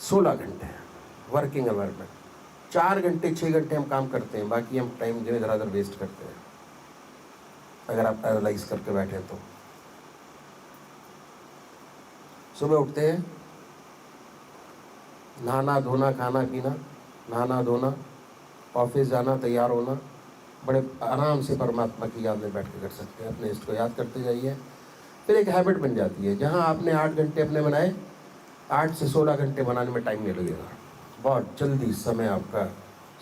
16 घंटे working hour में 4 घंटे 6 घंटे हम काम करते हैं, बाकी हम टाइम जो इधर उधर वेस्ट करते हैं। अगर आप एनालाइज करके बैठे तो सुबह उठते हैं, नहाना धोना खाना पीना, नहाना धोना, ऑफिस जाना, तैयार होना, बड़े आराम से परमात्मा की याद में बैठ के कर सकते हैं। अपने इष्ट को याद करते जाइए, फिर एक हैबिट बन जाती है। जहाँ आपने 8 घंटे अपने बनाए, 8 से 16 घंटे बनाने में टाइम नहीं लगेगा। बहुत जल्दी समय आपका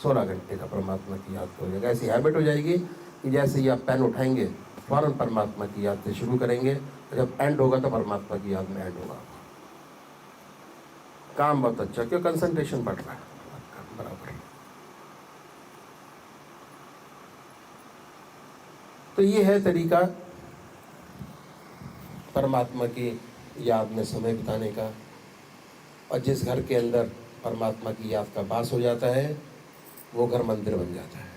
16 घंटे का परमात्मा की याद हो जाएगा। ऐसी हैबिट हो जाएगी कि जैसे ही आप पेन उठाएंगे फ़ौरन परमात्मा की याद से शुरू करेंगे, जब एंड होगा तो परमात्मा की याद में एंड होगा। काम बहुत अच्छा, क्यों? कंसंट्रेशन बढ़ रहा है बराबर। तो ये है तरीका परमात्मा की याद में समय बिताने का। और जिस घर के अंदर परमात्मा की याद का वास हो जाता है, वो घर मंदिर बन जाता है।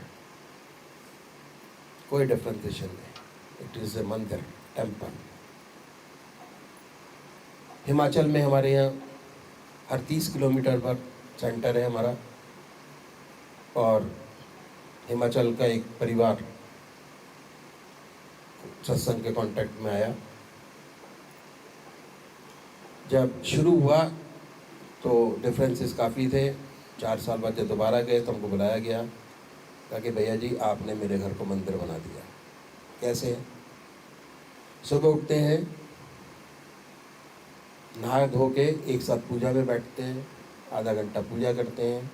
कोई डिफरेंशिएशन नहीं, इट इज़ ए मंदिर, टेम्पल। हिमाचल में हमारे यहाँ हर 30 किलोमीटर पर सेंटर है हमारा। और हिमाचल का एक परिवार सत्संग के कांटेक्ट में आया। जब शुरू हुआ तो डिफरेंसेस काफ़ी थे। 4 साल बाद जब दोबारा गए तो हमको बुलाया गया, कहा कि भैया जी आपने मेरे घर को मंदिर बना दिया। कैसे? सुबह उठते हैं, नहा धो के एक साथ पूजा में बैठते हैं, आधा घंटा पूजा करते हैं,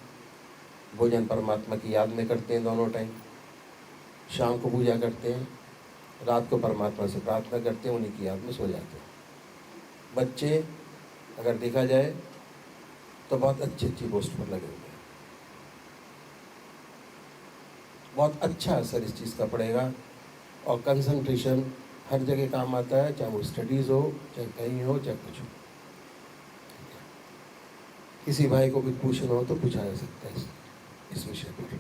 भोजन परमात्मा की याद में करते हैं दोनों टाइम, शाम को पूजा करते हैं, रात को परमात्मा से प्रार्थना करते हैं, उन्हीं की याद में सो जाते हैं। बच्चे अगर देखा जाए तो बहुत अच्छी अच्छी पोस्ट पर लगे हुए हैं। बहुत अच्छा असर इस चीज़ का पड़ेगा। और कंसंट्रेशन हर जगह काम आता है, चाहे वो स्टडीज़ हो, चाहे कहीं हो, चाहे कुछ हो। किसी भाई को कुछ पूछना हो तो पूछा जा सकता है इस विषय पर।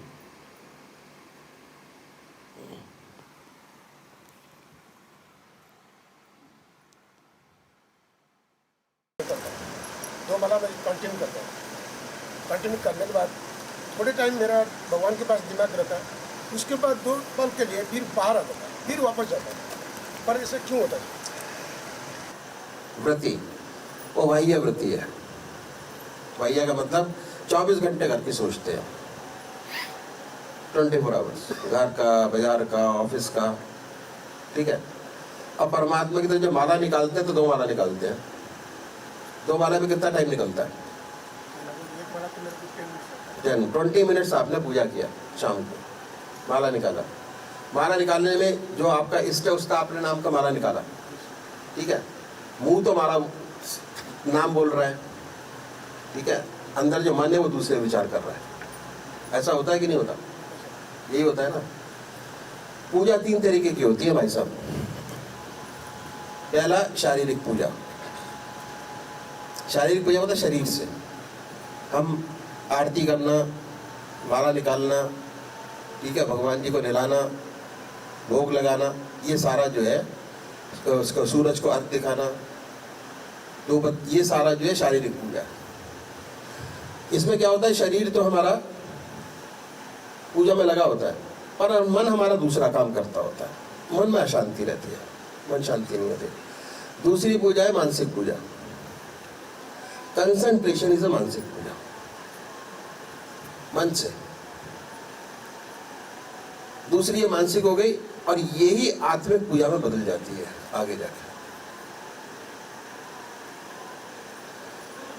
दो माला मैं कंटिन्यू करता हूँ। कंटिन्यू करने के बाद थोड़े टाइम मेरा भगवान के पास दिमाग रहता है, उसके बाद 2 पल के लिए फिर बाहर आता है, फिर वापस जाता है। पर ऐसे क्यों होता है? व्रती वो वाह्य व्रती है। वाह्य का मतलब 24 घंटे घर की सोचते हैं, 24 आवर्स, घर का, बाजार का, ऑफिस का, ठीक है। अब परमात्मा की तरफ जब माला निकालते हैं तो 2 माला निकालते हैं। 2 माला में कितना टाइम निकलता है? 20 मिनट्स आपने पूजा किया, शाम को माला निकाला। माला निकालने में जो आपका इष्ट है उसका आपने नाम का माला निकाला, ठीक है। मुंह तो माला नाम बोल रहा है, ठीक है। अंदर जो मन है वो दूसरे विचार कर रहा है। ऐसा होता है कि नहीं होता? यही होता है ना। पूजा 3 तरीके की होती है भाई साहब। पहला शारीरिक पूजा। शारीरिक पूजा मतलब शरीर से हम आरती करना, माला निकालना, ठीक है, भगवान जी को नहलाना, भोग लगाना, ये सारा जो है, उसको सूरज को अर्घ दिखाना, तो ये सारा जो है शारीरिक पूजा है। इसमें क्या होता है, शरीर तो हमारा पूजा में लगा होता है, पर मन हमारा दूसरा काम करता होता है। मन में अशांति रहती है, मन शांति नहीं होती। दूसरी पूजा है मानसिक पूजा। कंसंट्रेशन इज अ मानसिक पूजा, मन से। दूसरी ये मानसिक हो गई, और यही आत्मिक पूजा में बदल जाती है आगे जाकर।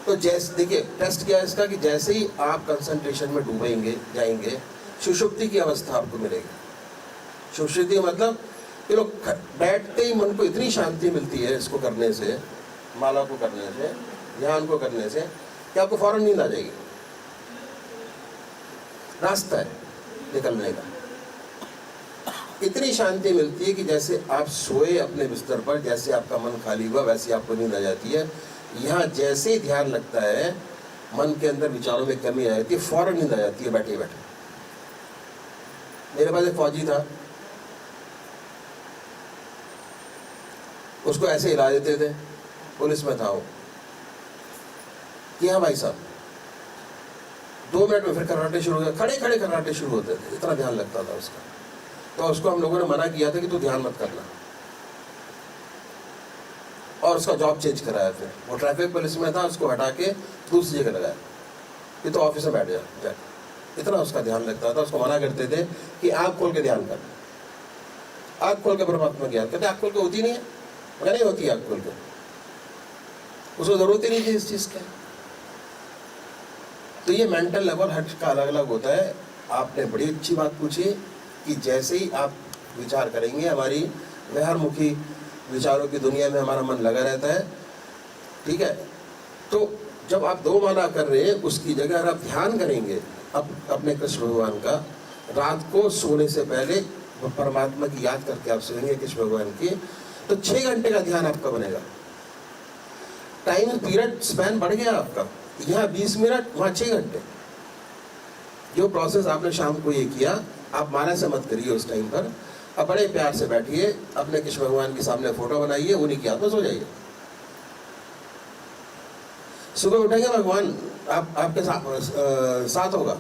तो जैसे देखिए टेस्ट क्या है इसका, कि जैसे ही आप कंसंट्रेशन में डूबेंगे जाएंगे, सुषुप्ति की अवस्था आपको मिलेगी। सुषुप्ति मतलब ये लोग बैठते ही मन को इतनी शांति मिलती है इसको करने से, माला को करने से, ध्यान को करने से, कि आपको फौरन नींद आ जाएगी। रास्ता है निकलने का। इतनी शांति मिलती है कि जैसे आप सोए अपने बिस्तर पर, जैसे आपका मन खाली हुआ वैसे आपको नींद आ जाती है। यहाँ जैसे ही ध्यान लगता है, मन के अंदर विचारों में कमी आ जाती है, फौरन नींद आ जाती है बैठे बैठे। मेरे पास एक फौजी था, उसको ऐसे हिला देते थे, पुलिस में था वो, कि हाँ भाई साहब 2 मिनट में फिर खर्राटे शुरू हो गए, खड़े खड़े खर्राटे शुरू होते थे, इतना ध्यान लगता था उसका। तो उसको हम लोगों ने मना किया था कि तू ध्यान मत करना, और उसका जॉब चेंज कराया। फिर वो ट्रैफिक पुलिस में था, उसको हटा के दूसरी जगह लगाया कि तो ऑफिस में बैठ जा। इतना उसका ध्यान लगता था। उसको मना करते थे कि आँख खोल के ध्यान कर, आँख खोल के परमात्मा की याद करते। आँख खोल के होती नहीं है, मगर नहीं होती आँख खोल के, उसको जरूरत ही नहीं थी इस चीज़ की। तो ये मेंटल लेवल हर का अलग अलग होता है। आपने बड़ी अच्छी बात पूछी कि जैसे ही आप विचार करेंगे, हमारी व्यवहारमुखी विचारों की दुनिया में हमारा मन लगा रहता है, ठीक है। तो जब आप 2 माला कर रहे हैं, उसकी जगह अगर आप ध्यान करेंगे अपने कृष्ण भगवान का, रात को सोने से पहले परमात्मा की याद करके आप सोएंगे कृष्ण भगवान की, तो 6 घंटे का ध्यान आपका बनेगा। टाइम पीरियड स्पैन बढ़ गया आपका, यहाँ 20 मिनट, वहाँ 6 घंटे। जो प्रोसेस आपने शाम को ये किया, आप माला से मत करिए उस टाइम पर। अब बड़े प्यार से बैठिए, अपने कृष्ण भगवान के सामने फोटो बनाइए, उन्हीं की याद में सो जाइए। सुबह उठेंगे, भगवान आपके साथ होगा,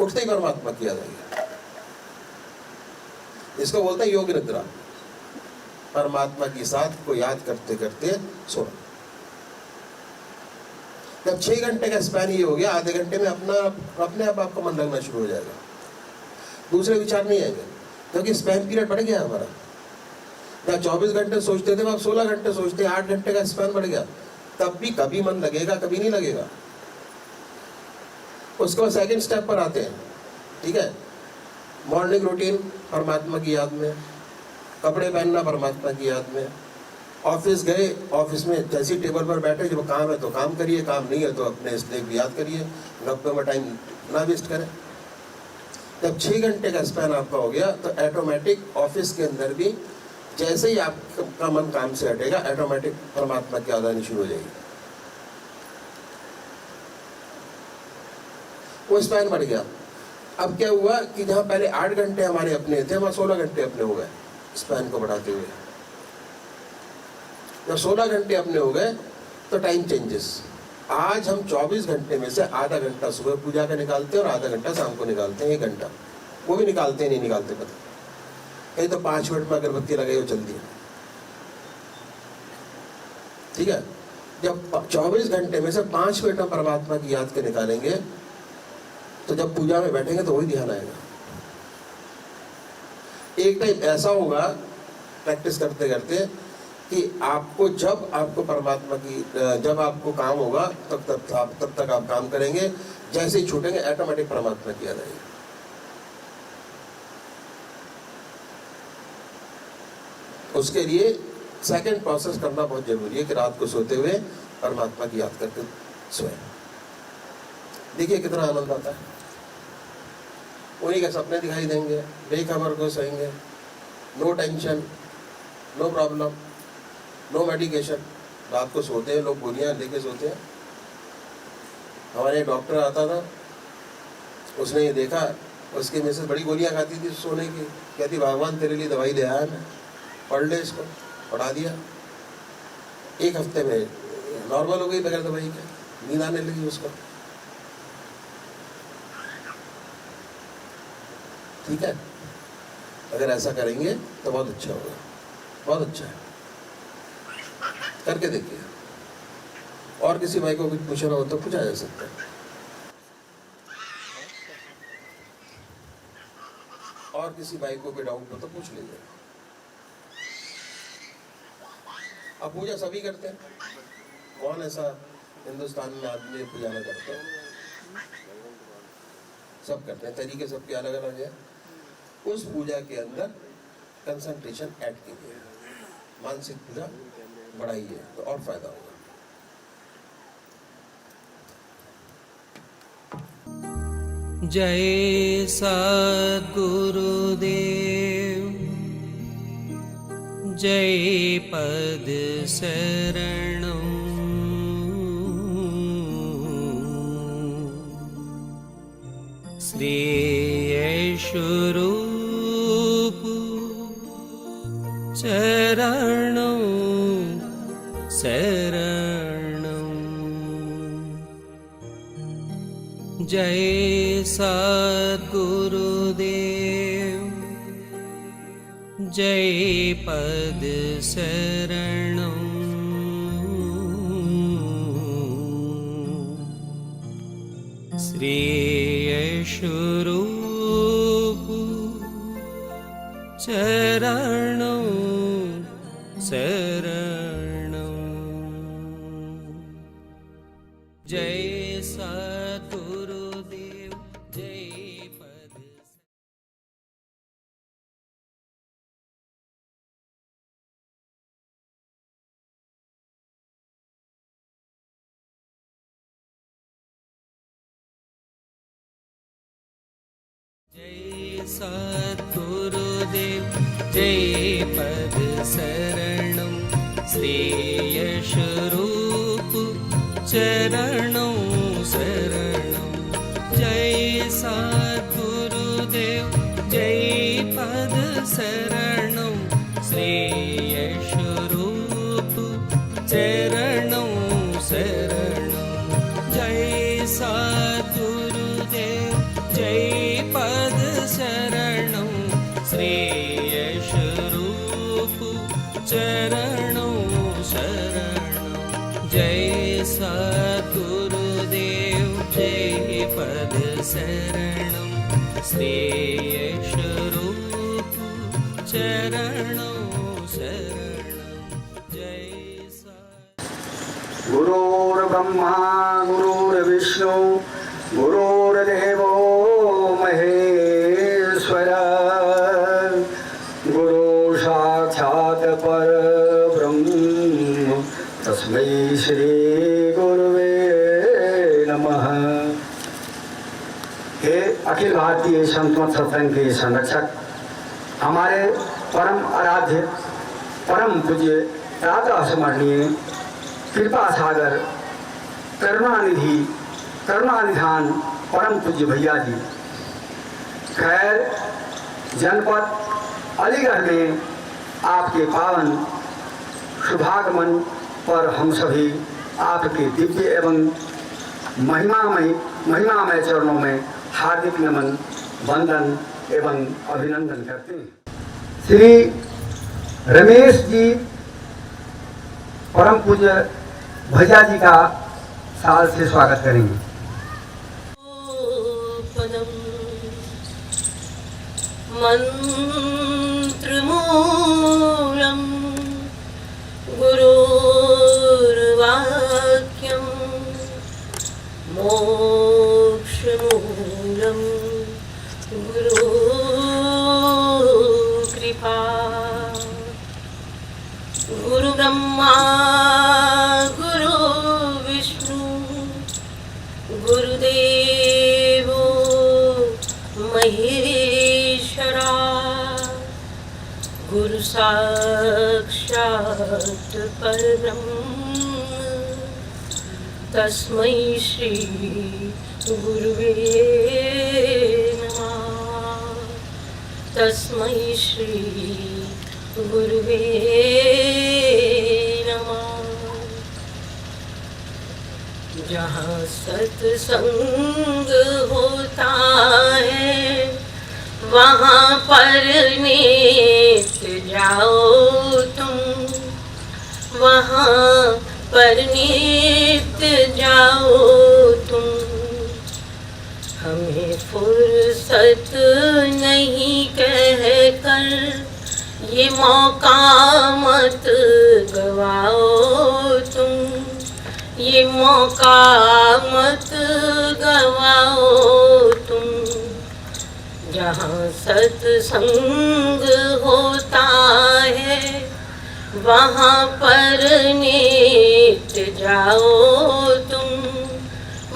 उठते ही परमात्मा की याद आएगी। इसको बोलते हैं योग निद्रा, परमात्मा की साथ को याद करते करते सोना। जब 6 घंटे का स्पैन ये हो गया, आधे घंटे में अपने आप आपका मन लगना शुरू हो जाएगा, दूसरे विचार नहीं आएंगे, क्योंकि स्पैन पीरियड बढ़ गया हमारा। जहाँ 24 घंटे सोचते थे, आप 16 घंटे सोचते हैं, 8 घंटे का स्पैन बढ़ गया। तब भी कभी मन लगेगा, कभी नहीं लगेगा। उसके बाद सेकंड स्टेप पर आते हैं, ठीक है। मॉर्निंग रूटीन परमात्मा की याद में, कपड़े पहनना परमात्मा की याद में, ऑफिस गए, ऑफिस में जैसी टेबल पर बैठे, जब काम है तो काम करिए, काम नहीं है तो अपने स्नेक भी याद करिए, गप्पे में टाइम ना वेस्ट करें। जब 6 घंटे का स्पैन आपका हो गया, तो ऑटोमेटिक ऑफिस के अंदर भी जैसे ही आपका मन काम से हटेगा, ऑटोमेटिक परमात्मा की याद आनी शुरू हो जाएगी। वो स्पैन बढ़ गया। अब क्या हुआ कि जहाँ पहले 8 घंटे हमारे अपने थे, वहाँ 16 घंटे अपने हो गए, स्पैन को बढ़ाते हुए। जब 16 घंटे अपने हो गए, तो टाइम चेंजेस। आज हम 24 घंटे में से आधा घंटा सुबह पूजा का निकालते हैं और आधा घंटा शाम को निकालते हैं, 1 घंटा। वो भी निकालते नहीं निकालते पता, कहीं तो 5 मिनट में अगरबत्ती लगाई हो चल दिया, ठीक है। जब 24 घंटे में से 5 मिनट हम परमात्मा की याद के निकालेंगे, तो जब पूजा में बैठेंगे तो वही ध्यान आएगा। एक टाइम ऐसा होगा प्रैक्टिस करते करते कि आपको जब आपको परमात्मा की जब आपको काम होगा, तब तक आप काम करेंगे, जैसे ही छूटेंगे ऑटोमेटिक परमात्मा की याद आएगी। उसके लिए सेकंड प्रोसेस करना बहुत जरूरी है कि रात को सोते हुए परमात्मा की याद करके सोए। देखिए कितना आनंद आता है, उन्हीं के सपने दिखाई देंगे, बेखबर को सोएंगे, no tension, no problem, no medication. रात को सोते हैं लोग, गोलियां लेके सोते हैं। हमारे डॉक्टर आता था, उसने ये देखा, उसकी मिसेस बड़ी गोलियां खाती थी सोने की, कहती भगवान तेरे लिए दवाई ले आया मैं, पढ़ ले इसको। पढ़ा दिया, 1 हफ्ते में नॉर्मल हो गई बगैर दवाई के, नींद आने लगी उसको, ठीक है। अगर ऐसा करेंगे तो बहुत अच्छा होगा, बहुत अच्छा है, करके देखिए। और किसी भाई को कुछ पूछना हो तो पूछा जा सकता है, और किसी भाई को भी डाउट हो तो पूछ लीजिए। अब पूजा सभी करते हैं, कौन ऐसा हिंदुस्तान में आदमी पूजा न करते हैं? सब करते हैं, तरीके सबके अलग अलग है। उस पूजा के अंदर कंसंट्रेशन ऐड कीजिए, मानसिक पूजा बढ़ाइए तो और फायदा होगा। जय सद्गुरुदेव, जय पद शरणं, श्री स्वरूप चरणं शरणं। जय सद्गुरुदेव जय पद शरणं श्रेयस्वरूप चरणं शरणं जय सद्गुरुदेव जय पद जय सद्गुरुदेव जय पद शरणं श्रेयस्वरूप चरणं शरणं जय सद्गुरुदेव जय पद शरणं श्रेयस्वरूप चरणं शरणं जय सद्गुरुदेव जय पद शरणं श्रेयस्वरूप चरणं शरणं जय सद्गुरुदेव जय पद शरणं श्रेयस्वरूप चरणं शरणं जय गुरुर्ब्रह्मा गुरुर्विष्णु गुरुर्देवो महेश्वर गुरु साक्षात् परब्रह्म तस्मै श्री गुरुवे नमः। हे अखिल भारतीय संत मत सत्संग के संरक्षक, हमारे परम आराध्य परम पूज्य राधा स्मरणीय कृपा सागर करुणानिधि करुणानिधान परम पूज्य भैया जी, खैर जनपद अलीगढ़ में आपके पावन शुभागमन पर हम सभी आपके दिव्य एवं महिमामय चरणों में हार्दिक नमन वंदन एवं अभिनंदन करते हैं। श्री रमेश जी परम पूज्य भैया जी का साल से स्वागत करेंगे। मंत्रमूलं गुरुर्वाक्यं मोक्षमूलं गुरुकृपा गुरुब्रह्मा गुरुविष्णु गुरुदेवो महेश्वरा गुरु साक्षात् परब्रह्म तस्मै श्री गुरुवे नमः। तस्मै श्री गुरुवे नमः। जहाँ सत्संग होता है वहाँ पर नित्य जाओ तुम, वहाँ पर नित्य जाओ तुम। हमें फुर्सत नहीं कहकर ये मौका मत गवाओ तुम, ये मौका मत गवाओ तुम। जहाँ सत्संग होता है वहाँ पर नित्य जाओ तुम,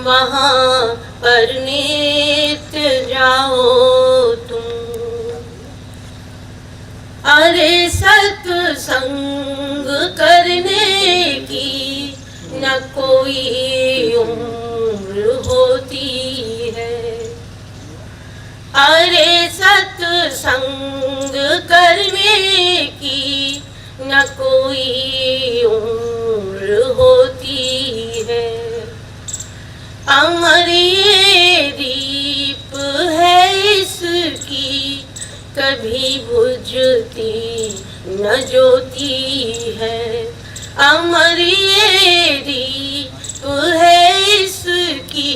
वहाँ पर नित्य जाओ तुम। अरे सत्संग करने की न कोई उम्र होती है। अरे सत्संग करने की न कोई उम्र होती है। अमर ये कभी बुझती न ज्योति है। अमर ये रीत है इसकी,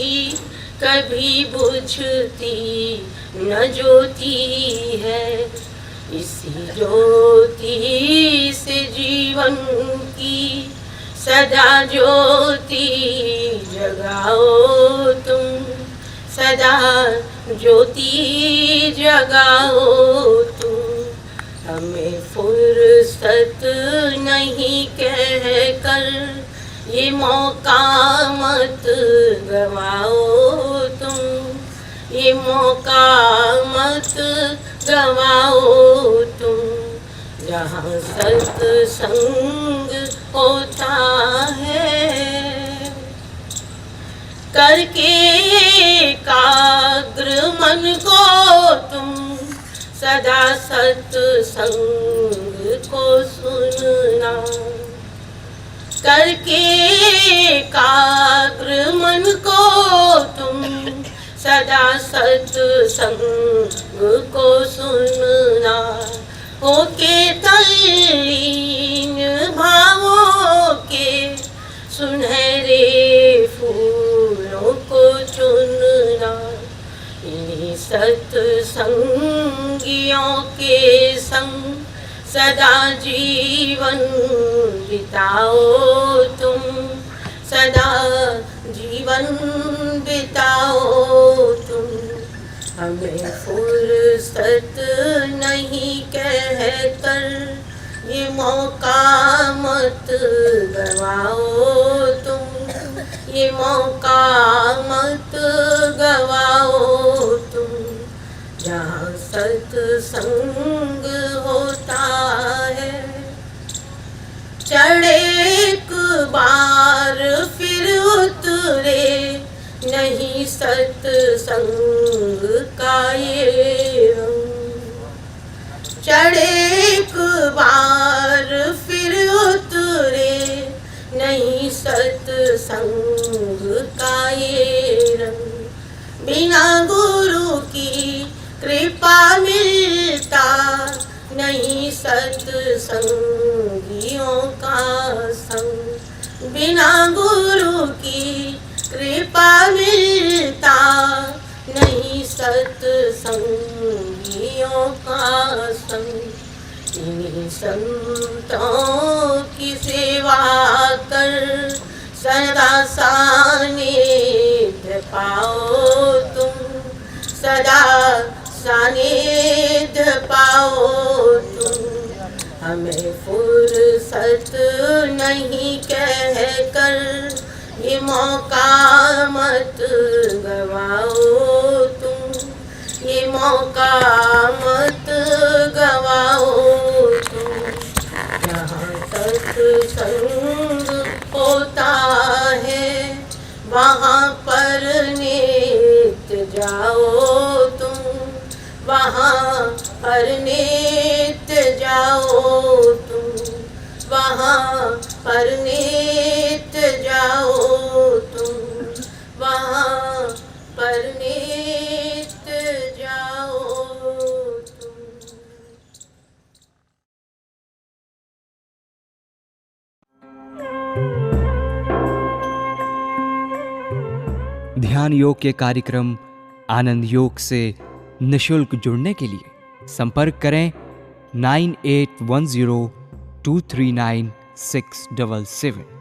कभी बुझती न ज्योति है। इसी ज्योति से जीवन की सदा ज्योति जगाओ तुम, सदा ज्योति जगाओ तुम। हमें फुर्सत नहीं कहकर ये मौका मत गवाओ तुम, ये मौका मत गवाओ तुम। जहाँ सत्संग होता है करके एकाग्र मन को तुम, सदा सत्संग को सुनना। करके एकाग्र मन को तुम, सदा सत्संग को सुनना। होके तल्लीन भावों के सुनहरे फूलों को चुनना। इन्हीं सत्संगियों के संग सदा जीवन बिताओ तुम, सदा जीवन बिताओ तुम। हमें फुर्सत नहीं कहकर ये मौका मत गवाओ तुम, ये मौका मत गवाओ तुम। जहाँ सत्संग होता है चढ़े एक बार फिर उतरे नहीं सत्संग का ये रंग। चढ़े एक बार फिर उतरे नहीं सत्संग का ये रंग। बिना गुरु की कृपा मिलता नहीं सत्संगियों का संग। बिना गुरु की कृपा मिलता नहीं सत्संगियों का संग। इन्हीं संतों की सेवा कर सदा सानिध्य पाओ तुम, सदा सानिध्य पाओ तुम। हमें फुर्सत नहीं कहकर ये मौका मत गवाओ तुम, ये मौका मत गवाओ तुम। जहाँ सत्संग होता है वहाँ पर नित्य जाओ तुम, वहाँ पर नित्य जाओ तुम, वहाँ पर नित्य जाओ तुम, वहाँ पर नित्य जाओ तुम। ध्यान योग के कार्यक्रम आनंद योग से निशुल्क जुड़ने के लिए संपर्क करें 9810239677।